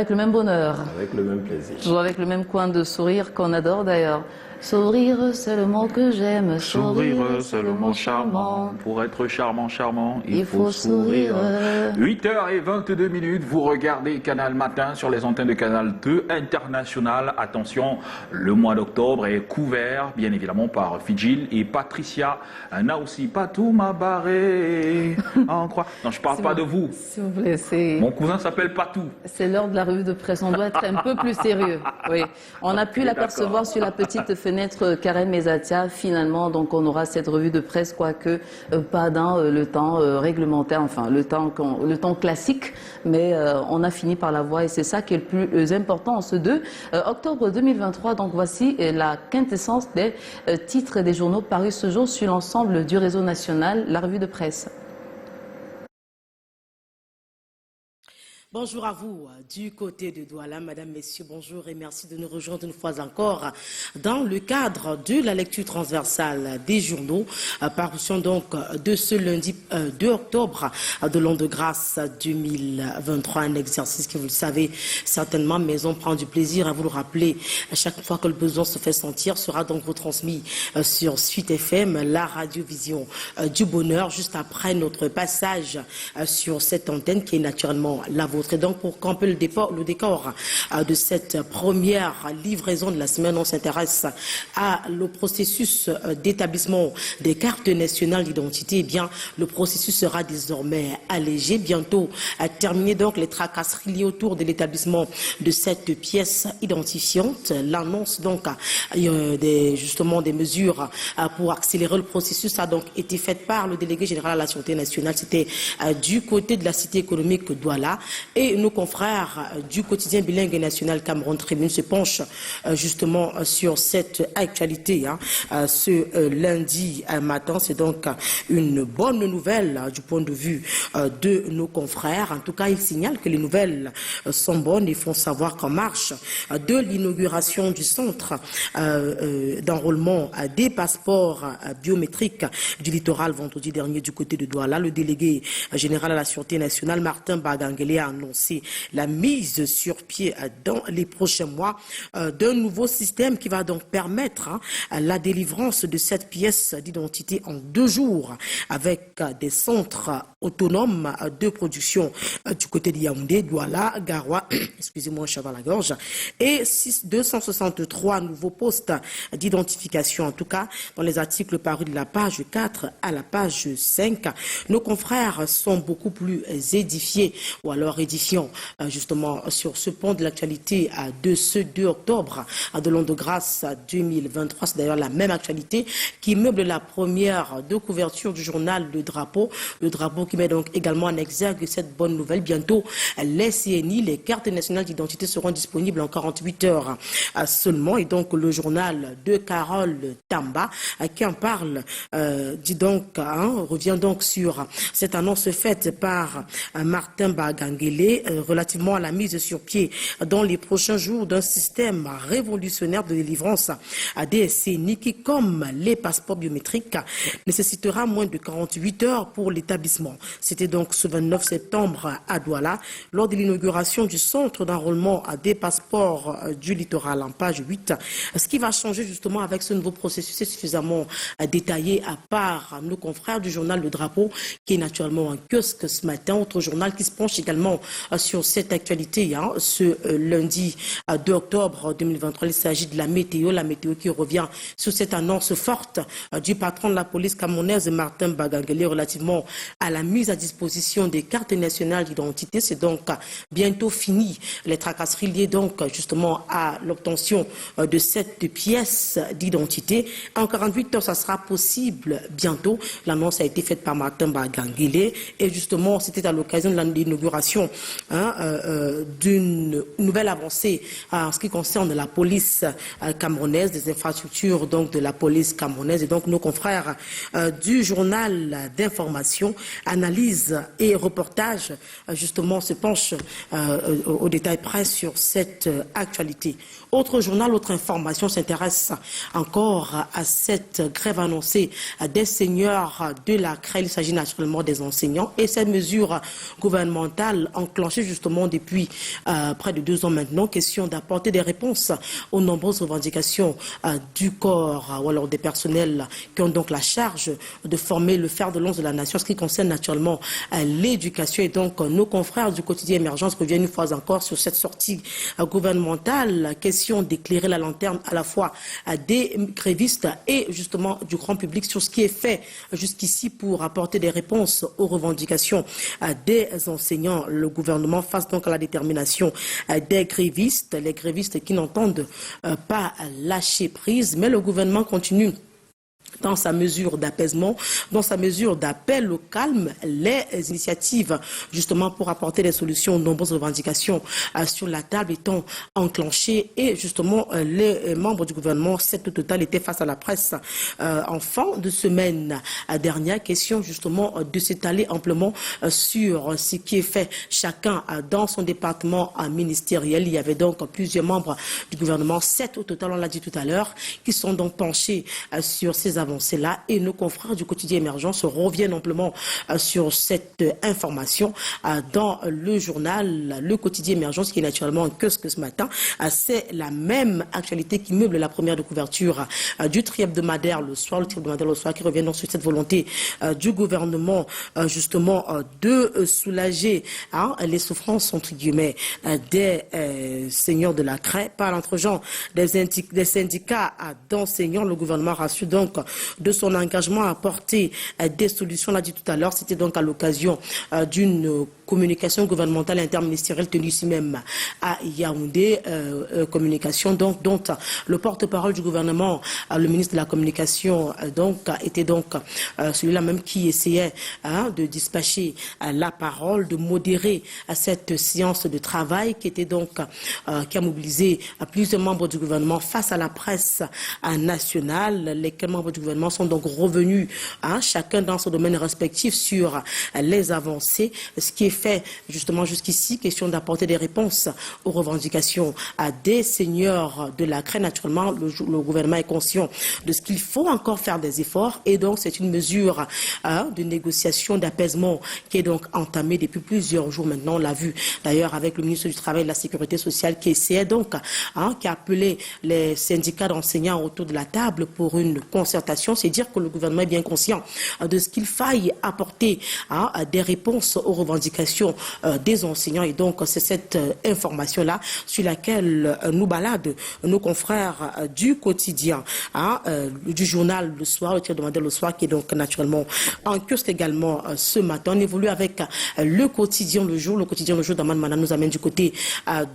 Avec le même bonheur. Avec le même plaisir. Toujours avec le même coin de sourire qu'on adore d'ailleurs. Sourire, c'est le mot que j'aime. Sourire, c'est le mot charmant. Pour être charmant, il faut sourire. 8h22, vous regardez Canal Matin sur les antennes de Canal 2 International. Attention, le mois d'octobre est couvert, bien évidemment, par Fidjil et Patricia. N'a aussi pas tout m'a barré. Non, je parle pas de vous. S'il vous plaît, c'est... Mon cousin s'appelle Patou. C'est l'heure de la revue de presse. On doit être un peu plus sérieux. Oui. On a pu l'apercevoir sur la petite fenêtre Karen Mezatia. Finalement, donc, on aura cette revue de presse, quoique pas dans le temps réglementaire, enfin, le temps classique. Mais on a fini par la voir et c'est ça qui est le plus important en ce 2 octobre 2023. Donc, voici la quintessence des titres des journaux parus ce jour sur l'ensemble du réseau national, la revue de presse. Bonjour à vous du côté de Douala, Madame, Messieurs, bonjour et merci de nous rejoindre une fois encore dans le cadre de la lecture transversale des journaux, parution donc de ce lundi 2 octobre de l'an de grâce 2023, un exercice que vous le savez certainement, mais on prend du plaisir à vous le rappeler à chaque fois que le besoin se fait sentir, sera donc retransmis sur Suite FM, la radiovision du bonheur, juste après notre passage sur cette antenne qui est naturellement la vôtre. Et donc, pour camper le décor de cette première livraison de la semaine, on s'intéresse à le processus d'établissement des cartes nationales d'identité. Eh bien, le processus sera désormais allégé. Bientôt terminé donc les tracasseries liées autour de l'établissement de cette pièce identifiante. L'annonce donc justement des mesures pour accélérer le processus a donc été faite par le délégué général à la Sûreté nationale. C'était du côté de la cité économique Douala. Et nos confrères du quotidien bilingue national Cameroun Tribune se penchent justement sur cette actualité ce lundi matin. C'est donc une bonne nouvelle du point de vue de nos confrères. En tout cas, ils signalent que les nouvelles sont bonnes et font savoir qu'en marche de l'inauguration du centre d'enrôlement des passeports biométriques du littoral vendredi dernier du côté de Douala, le délégué général à la Sûreté nationale Martin Bagangele a annoncé la mise sur pied dans les prochains mois d'un nouveau système qui va donc permettre la délivrance de cette pièce d'identité en 2 jours avec des centres autonomes de production du côté de Yaoundé, Douala, Garoua, excusez-moi, je suis à la gorge, et 263 nouveaux postes d'identification, en tout cas dans les articles parus de la page 4 à la page 5. Nos confrères sont beaucoup plus édifiés ou alors édifiants justement sur ce point de l'actualité de ce 2 octobre de l'an de grâce 2023. C'est d'ailleurs la même actualité qui meuble la première de couverture du journal Le Drapeau qui met donc également en exergue cette bonne nouvelle. Bientôt, les CNI, les cartes nationales d'identité seront disponibles en 48 heures seulement. Et donc, le journal de Carole Tamba qui en parle, revient donc sur cette annonce faite par Martin Bagangele relativement à la mise sur pied dans les prochains jours d'un système révolutionnaire de délivrance à des CNI qui, comme les passeports biométriques, nécessitera moins de 48 heures pour l'établissement. C'était donc ce 29 septembre à Douala, lors de l'inauguration du centre d'enrôlement à des passeports du littoral en page 8. Ce qui va changer justement avec ce nouveau processus est suffisamment détaillé à part nos confrères du journal Le Drapeau, qui est naturellement en kiosque ce matin. Autre journal qui se penche également sur cette actualité ce lundi 2 octobre 2023. Il s'agit de la météo qui revient sur cette annonce forte du patron de la police camerounaise Martin Bagangele relativement à la mise à disposition des cartes nationales d'identité. C'est donc bientôt fini les tracasseries liées donc justement à l'obtention de cette pièce d'identité. En 48 heures, ça sera possible bientôt. L'annonce a été faite par Martin Bagangele et justement c'était à l'occasion de l'inauguration d'une nouvelle avancée en ce qui concerne la police camerounaise, des infrastructures donc de la police camerounaise. Et donc nos confrères du journal d'information, analyse et reportage justement se penchent au détail près sur cette actualité. Autre journal, autre information s'intéresse encore à cette grève annoncée des seigneurs de la CREL. Il s'agit naturellement des enseignants et cette mesure gouvernementale en enclenché justement depuis près de 2 ans maintenant. Question d'apporter des réponses aux nombreuses revendications du corps ou alors des personnels qui ont donc la charge de former le fer de lance de la nation, ce qui concerne naturellement l'éducation. Et donc nos confrères du quotidien Émergence reviennent une fois encore sur cette sortie gouvernementale. Question d'éclairer la lanterne à la fois des grévistes et justement du grand public sur ce qui est fait jusqu'ici pour apporter des réponses aux revendications des enseignants. Le gouvernement face donc à la détermination des grévistes, les grévistes qui n'entendent pas lâcher prise, mais le gouvernement continue dans sa mesure d'apaisement, dans sa mesure d'appel au calme, les initiatives justement pour apporter des solutions aux nombreuses revendications sur la table étant enclenchées et justement les membres du gouvernement, cette totale était face à la presse en fin de semaine dernière. Question justement de s'étaler amplement sur ce qui est fait chacun dans son département ministériel. Il y avait donc plusieurs membres du gouvernement, 7 au total, on l'a dit tout à l'heure, qui sont donc penchés sur ces avancées-là et nos confrères du quotidien Émergence reviennent amplement sur cette information dans le journal Le Quotidien Émergence qui est naturellement en kiosque ce matin. C'est la même actualité qui meuble la première de couverture du tri-hebdomadaire le soir, le tri-hebdomadaire le soir qui revient donc sur cette volonté du gouvernement justement de soulager les souffrances entre guillemets des seigneurs de la craie par l'entregent des syndicats d'enseignants. Le gouvernement rassure donc de son engagement à apporter des solutions. On l'a dit tout à l'heure, c'était donc à l'occasion d'une communication gouvernementale interministérielle tenue ici même à Yaoundé, communication donc dont le porte-parole du gouvernement, le ministre de la communication était donc celui-là même qui essayait de dispatcher la parole, de modérer cette séance de travail qui était donc qui a mobilisé plusieurs membres du gouvernement face à la presse nationale. Lesquels membres du gouvernement sont donc revenus chacun dans son domaine respectif sur les avancées, ce qui est fait justement jusqu'ici, question d'apporter des réponses aux revendications des seigneurs de la craie. Naturellement, le gouvernement est conscient de ce qu'il faut encore faire des efforts et donc c'est une mesure de négociation, d'apaisement qui est donc entamée depuis plusieurs jours maintenant. On l'a vu d'ailleurs avec le ministre du Travail et de la Sécurité sociale qui essayait donc, qui a appelé les syndicats d'enseignants autour de la table pour une concertation. C'est dire que le gouvernement est bien conscient de ce qu'il faille apporter des réponses aux revendications des enseignants et donc c'est cette information-là sur laquelle nous baladent nos confrères du quotidien, du journal le soir, le tri-hebdomadaire le soir qui est donc naturellement en kiosque également ce matin. On évolue avec le quotidien le jour. Le quotidien le jour d'Aman nous amène du côté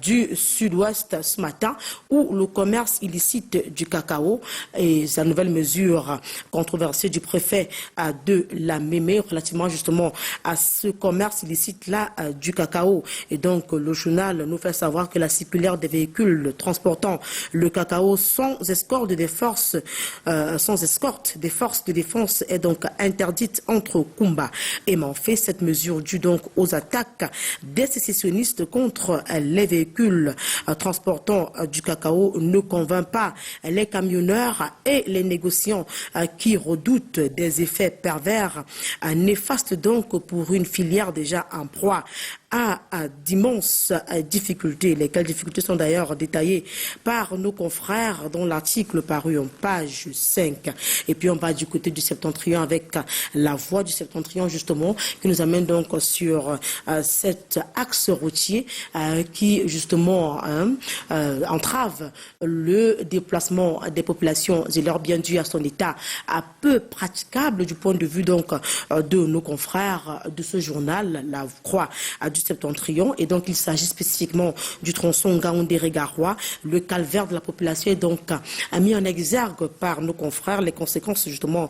du sud-ouest ce matin où le commerce illicite du cacao et sa nouvelle mesure controversée du préfet de la Mémé relativement justement à ce commerce illicite-là du cacao. Et donc le journal nous fait savoir que la circulaire des véhicules transportant le cacao sans escorte des forces de défense est donc interdite entre Kumba et Manfé. Cette mesure due donc aux attaques des sécessionnistes contre les véhicules transportant du cacao ne convainc pas les camionneurs et les négociants qui redoutent des effets pervers néfastes donc pour une filière déjà en proie à d'immenses difficultés, lesquelles difficultés sont d'ailleurs détaillées par nos confrères dans l'article paru en page 5. Et puis on va du côté du Septentrion avec la voix du Septentrion justement qui nous amène donc sur cet axe routier qui justement entrave le déplacement des populations et leur bien dû à son état peu praticable du point de vue donc de nos confrères de ce journal, la Croix du Septentrion. Et donc il s'agit spécifiquement du tronçon Gaoundé-Régarois. Le calvaire de la population est donc mis en exergue par nos confrères, les conséquences justement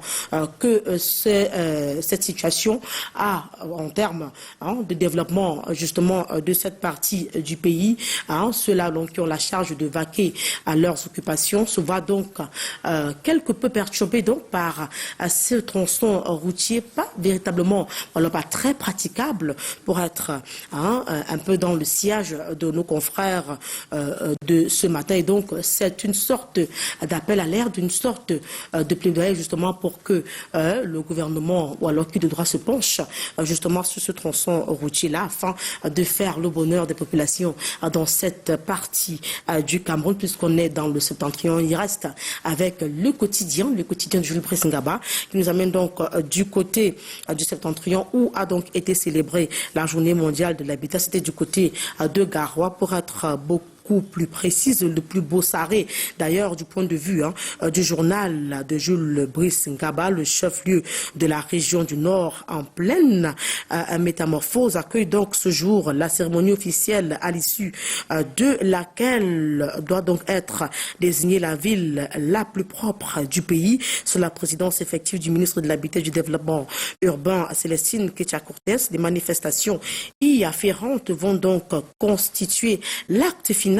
que cette situation a en termes de développement justement de cette partie du pays. Ceux-là donc qui ont la charge de vaquer à leurs occupations se voient donc quelque peu perturbés donc par ce tronçon routier pas véritablement, alors pas très praticable pour être un peu dans le sillage de nos confrères de ce matin. Et donc, c'est une sorte d'appel à l'air, d'une sorte de plaidoyer justement pour que le gouvernement ou alors qui de droit se penche justement sur ce tronçon routier-là afin de faire le bonheur des populations dans cette partie du Cameroun, puisqu'on est dans le septentrion. Il reste avec le quotidien de Jules Brice Ngaba, qui nous amène donc du côté du septentrion où a donc été célébrée la journée mondiale de l'habitat. C'était du côté de Garoua pour être beaucoup plus précise, le plus beau saré. D'ailleurs, du point de vue du journal de Jules Brice Ngaba, le chef-lieu de la région du Nord en pleine métamorphose, accueille donc ce jour la cérémonie officielle à l'issue de laquelle doit donc être désignée la ville la plus propre du pays sous la présidence effective du ministre de l'Habitat et du Développement urbain, Célestine Kétia-Cortés. Des manifestations y afférentes vont donc constituer l'acte final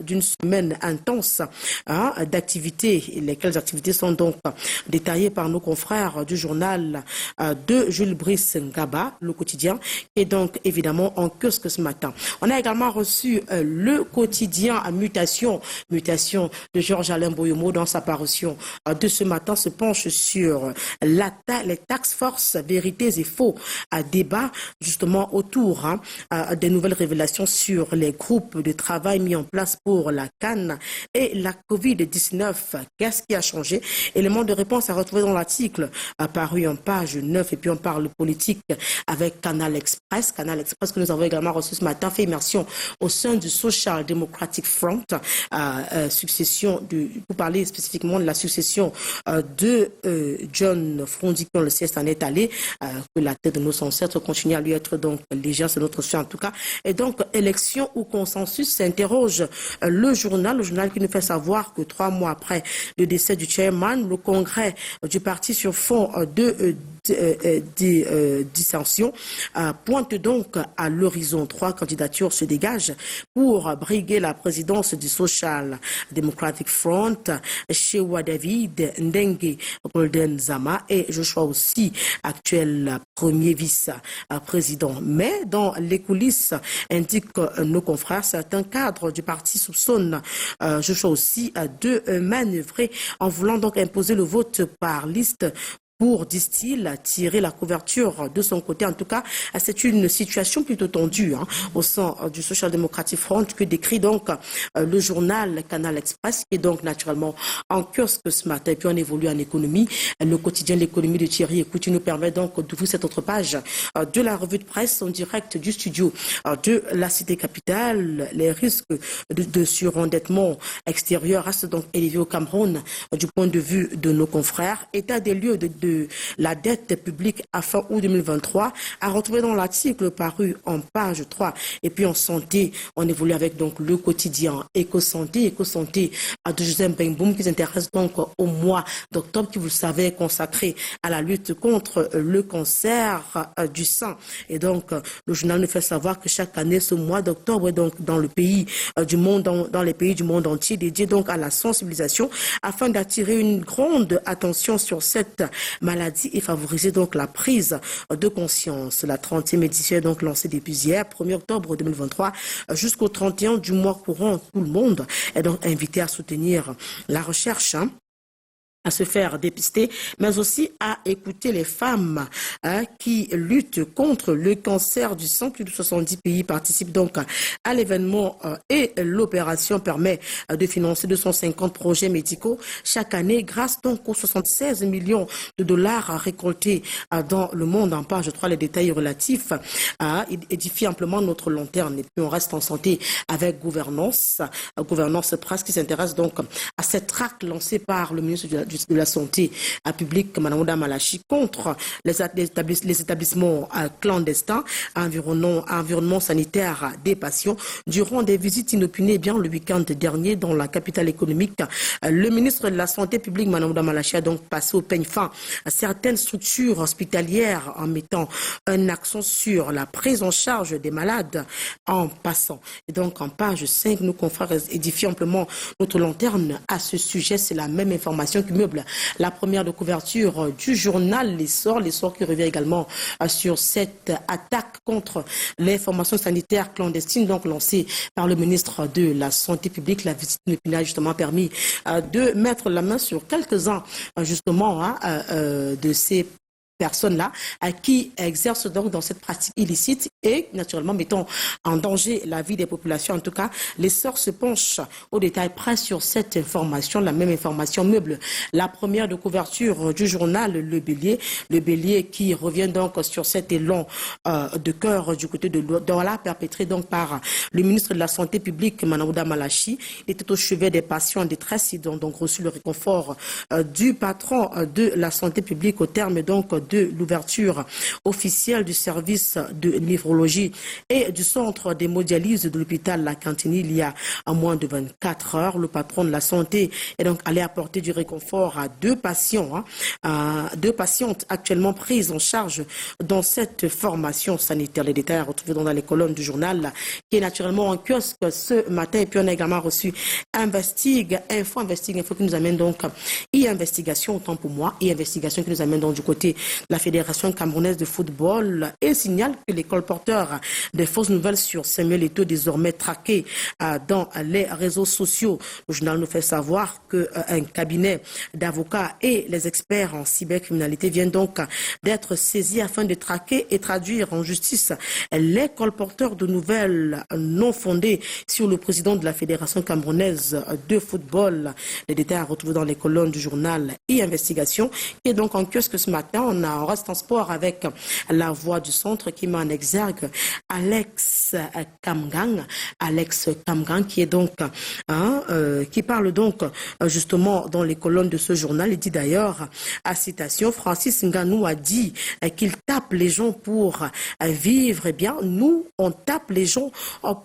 d'une semaine intense d'activités, lesquelles activités sont donc détaillées par nos confrères du journal de Jules Brice Ngaba, le quotidien, et donc évidemment en kiosque ce matin. On a également reçu le quotidien à mutation de Georges-Alain Boyomo dans sa parution de ce matin se penche sur les tax force vérités et faux débat justement autour des nouvelles révélations sur les groupes de travail mis en place pour la CAN et la Covid-19. Qu'est-ce qui a changé? Élément de réponse à retrouver dans l'article apparu en page 9. Et puis on parle politique avec Canal Express que nous avons également reçu ce matin, fait immersion au sein du Social Democratic Front, pour parler spécifiquement de la succession de John Frondi, qui on le sait, s'en est allé, que la tête de nos ancêtres continue à lui être donc légère, c'est notre choix en tout cas. Et donc, élection ou consensus, s'interroge le journal qui nous fait savoir que 3 mois après le décès du chairman, le congrès du parti sur fond de dissension pointe donc à l'horizon. 3 candidatures se dégagent pour briguer la présidence du Social Democratic Front. Shewa David, Ndengue Golden Zama et Joshua aussi, actuel premier vice-président. Mais dans les coulisses, indiquent nos confrères, certains cadres du parti soupçonnent Joshua aussi de manœuvrer en voulant donc imposer le vote par liste pour, disent-ils, tirer la couverture de son côté. En tout cas, c'est une situation plutôt tendue au sein du Social Democratic Front que décrit donc le journal Canal Express, qui est donc naturellement en kiosque ce matin. Et puis on évolue en économie. Le quotidien de l'économie de Thierry Écoute nous permet donc d'ouvrir cette autre page de la revue de presse en direct du studio de la cité capitale. Les risques de surendettement extérieur restent donc élevés au Cameroun du point de vue de nos confrères. État des lieux de la dette publique à fin août 2023 à retrouver dans l'article paru en page 3. Et puis en santé, on évolue avec donc le quotidien Éco-santé de Joseph Benboum qui s'intéresse donc au mois d'octobre qui, vous le savez, est consacré à la lutte contre le cancer du sein. Et donc le journal nous fait savoir que chaque année ce mois d'octobre est donc dans le pays du monde, dans les pays du monde entier, dédié donc à la sensibilisation afin d'attirer une grande attention sur cette maladie et favoriser donc la prise de conscience. La 30e édition est donc lancée depuis hier, 1er octobre 2023, jusqu'au 31 du mois courant. Tout le monde est donc invité à soutenir la recherche, à se faire dépister, mais aussi à écouter les femmes qui luttent contre le cancer du sang. Plus de 70 pays participent donc à l'événement et l'opération permet de financer 250 projets médicaux chaque année grâce donc aux 76 millions de dollars récoltés dans le monde. En page 3, les détails relatifs édifient amplement notre long terme. Et puis on reste en santé avec gouvernance presse qui s'intéresse donc à cette traque lancée par le ministre de la Santé publique, Mme Oda Malachi, contre les établissements clandestins, environnement sanitaire des patients. Durant des visites inopinées le week-end dernier dans la capitale économique, le ministre de la Santé publique, Mme Oda Malachi, a donc passé au peigne fin à certaines structures hospitalières en mettant un accent sur la prise en charge des malades en passant. Et donc en page 5, nos confrères édifient amplement notre lanterne à ce sujet. C'est la même information qui meuble. La première de couverture du journal l'essor qui revient également sur cette attaque contre les formations sanitaires clandestines donc lancée par le ministre de la Santé publique. La visite a justement permis de mettre la main sur quelques-uns justement de ces personnes-là qui exercent donc dans cette pratique illicite et naturellement mettant en danger la vie des populations. En tout cas, l'essor se penche au détail près sur cette information, la même information meuble. La première de couverture du journal Le Bélier qui revient donc sur cet élan de cœur du côté de Douala perpétré donc par le ministre de la Santé publique, Manaouda Malachi. Il était au chevet des patients en détresse. Ils ont donc reçu le réconfort du patron de la santé publique au terme donc de l'ouverture officielle du service de néphrologie et du centre d'hémodialyse de l'hôpital La Cantine il y a moins de 24 heures. Le patron de la santé est donc allé apporter du réconfort à deux patientes actuellement prises en charge dans cette formation sanitaire. Les détails à retrouver dans les colonnes du journal qui est naturellement en kiosque ce matin. Et puis on a également reçu Info qui nous amène donc investigation autant pour moi et investigation qui nous amène donc du côté la Fédération camerounaise de football et signale que les colporteurs des fausses nouvelles sur Samuel Eto'o désormais traqués dans les réseaux sociaux. Le journal nous fait savoir qu'un cabinet d'avocats et les experts en cybercriminalité viennent donc d'être saisis afin de traquer et traduire en justice les colporteurs de nouvelles non fondées sur le président de la Fédération camerounaise de football. Les détails à retrouver dans les colonnes du journal et investigation qui est donc en kiosque ce matin. On reste en sport avec la voix du centre qui met en exergue Alex Kamgang qui est donc qui parle donc justement dans les colonnes de ce journal. Il dit d'ailleurs à citation, Francis Ngannou a dit qu'il tape les gens pour vivre. Eh bien, nous, on tape les gens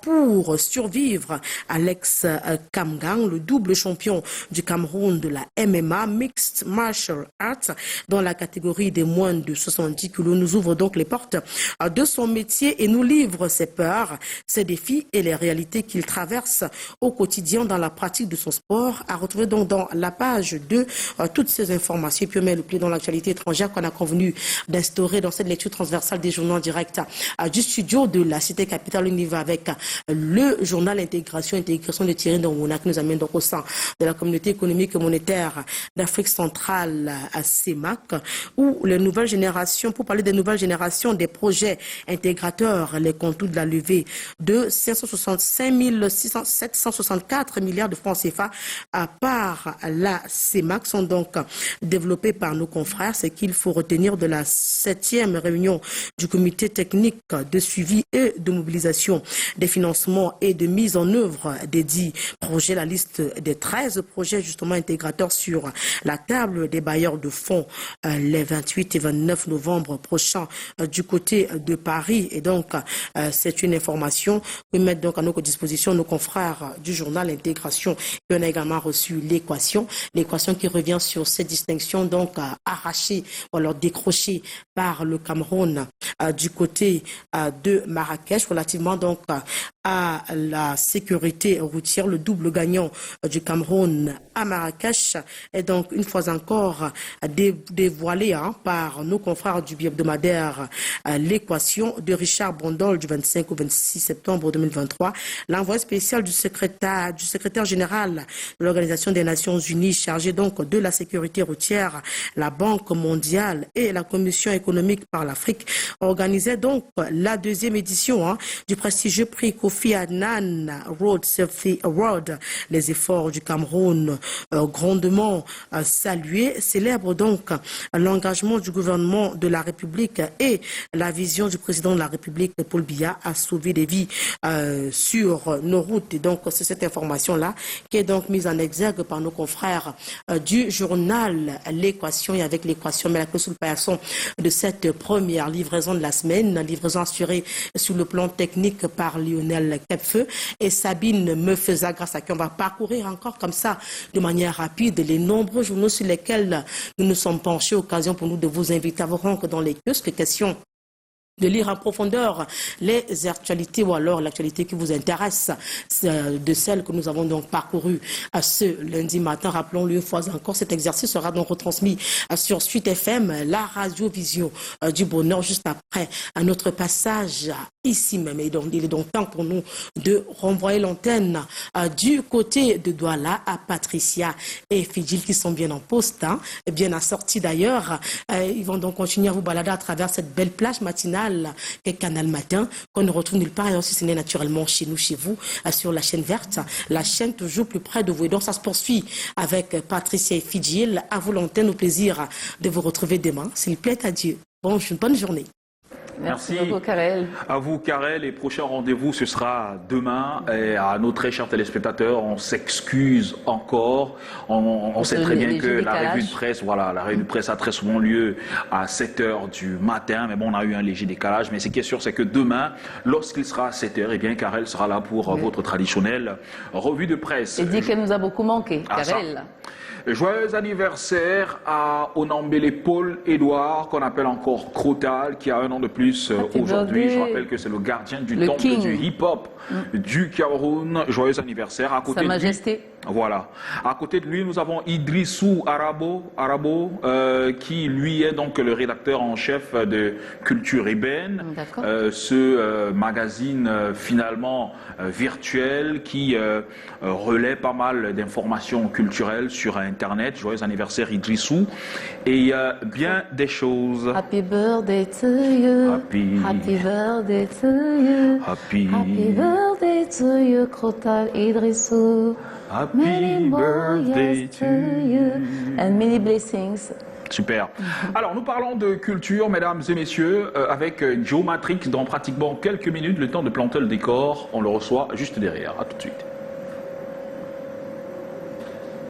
pour survivre. Alex Kamgang, le double champion du Cameroun de la MMA, Mixed Martial Arts, dans la catégorie des moins de 70 kilos, nous ouvre donc les portes de son métier et nous livre ses peurs, ses défis et les réalités qu'il traverse au quotidien dans la pratique de son sport. À retrouver donc dans la page 2 toutes ces informations. Et puis on met le pied dans l'actualité étrangère qu'on a convenu d'instaurer dans cette lecture transversale des journaux en direct du studio de la cité capitale. On y va avec le journal intégration de Thierry Ndongona qui nous amène donc au sein de la communauté économique et monétaire d'Afrique centrale à CEMAC, où les nouvelles générations, pour parler des nouvelles générations des projets intégrateurs, les contours de la levée de 565 764 milliards de francs CFA par la CEMAC sont donc développés par nos confrères. C'est qu'il faut retenir de la 7e réunion du comité technique de suivi et de mobilisation des financements et de mise en œuvre des 10 projets. La liste des 13 projets justement intégrateurs sur la table des bailleurs de fonds les 28 et 29 novembre prochains du côté de Paris. Et donc, c'est une information que mettent donc à notre disposition nos confrères du journal Intégration. Et on a également reçu l'équation qui revient sur cette distinction donc arrachée ou alors décrochée par le Cameroun du côté de Marrakech relativement donc à la sécurité routière. Le double gagnant du Cameroun à Marrakech est donc une fois encore dévoilé par nos confrères du bi-hebdomadaire l'équation de Richard Bondol du 25 au 26 septembre 2023. L'envoyé spécial du secrétaire général de l'Organisation des Nations Unies chargé donc de la sécurité routière, la Banque mondiale et la Commission économique par l'Afrique organisaient donc la 2e édition du prestigieux prix Kofi Annan Road Safety Award. Les efforts du Cameroun grandement salués célèbrent donc l'engagement du gouvernement de la République et la vision du président de la République Paul Biya à sauver des vies sur nos routes. Et donc c'est cette information-là qui est donc mise en exergue par nos confrères du journal L'équation. Et avec l'équation, mais la clé sous le paillasson de cette première livraison de la semaine, livraison assurée sur le plan technique par Lionel Capfeu et Sabine Meufeza, grâce à qui on va parcourir encore comme ça de manière rapide les nombreux journaux sur lesquels nous nous sommes penchés. Occasion pour nous de vous inviter à vous rendre dans les kiosques. Question de lire en profondeur les actualités ou alors l'actualité qui vous intéresse, de celles que nous avons donc parcourues ce lundi matin. Rappelons-le une fois encore, cet exercice sera donc retransmis sur Suite FM, la radio-vision du bonheur, juste après notre passage ici même. Et donc, il est donc temps pour nous de renvoyer l'antenne du côté de Douala à Patricia et Fidjil qui sont bien en poste, hein, bien assortis d'ailleurs. Ils vont donc continuer à vous balader à travers cette belle plage matinale qu'est Canal Matin, qu'on ne retrouve nulle part, et aussi ce n'est naturellement chez nous, chez vous, sur la chaîne verte, la chaîne toujours plus près de vous. Et donc ça se poursuit avec Patricia et Fidjil. À vous l'antenne, au plaisir de vous retrouver demain. S'il plaît à Dieu. Bonne journée. Merci beaucoup, Karel. À vous, Karel. Et prochain rendez-vous, ce sera demain. Et à nos très chers téléspectateurs, on s'excuse encore. On sait très bien que la revue de presse, voilà, la revue de presse a très souvent lieu à 7 h du matin. Mais bon, on a eu un léger décalage. Mais ce qui est sûr, c'est que demain, lorsqu'il sera à 7 h, eh bien, Karel sera là pour votre traditionnelle revue de presse. Et dit qu'elle nous a beaucoup manqué, Karel. Joyeux anniversaire à Onambele Paul-Édouard, qu'on appelle encore Crotal, qui a un an de plus aujourd'hui. Je rappelle que c'est le gardien du temple du hip-hop du Cameroun. Joyeux anniversaire. À côté Sa Majesté. Voilà. À côté de lui, nous avons Idrissou Arabo, qui lui est donc le rédacteur en chef de Culture Ébène, ce magazine finalement virtuel qui relaie pas mal d'informations culturelles sur Internet. Joyeux anniversaire Idrissou. Et il y a bien des choses. Happy birthday to you. Happy birthday to you. Happy birthday to you, Crotal Idrissou. Happy birthday to you. And many blessings. Super. Alors, nous parlons de culture, mesdames et messieurs, avec Joe Matrix dans pratiquement quelques minutes. Le temps de planter le décor, on le reçoit juste derrière. À tout de suite.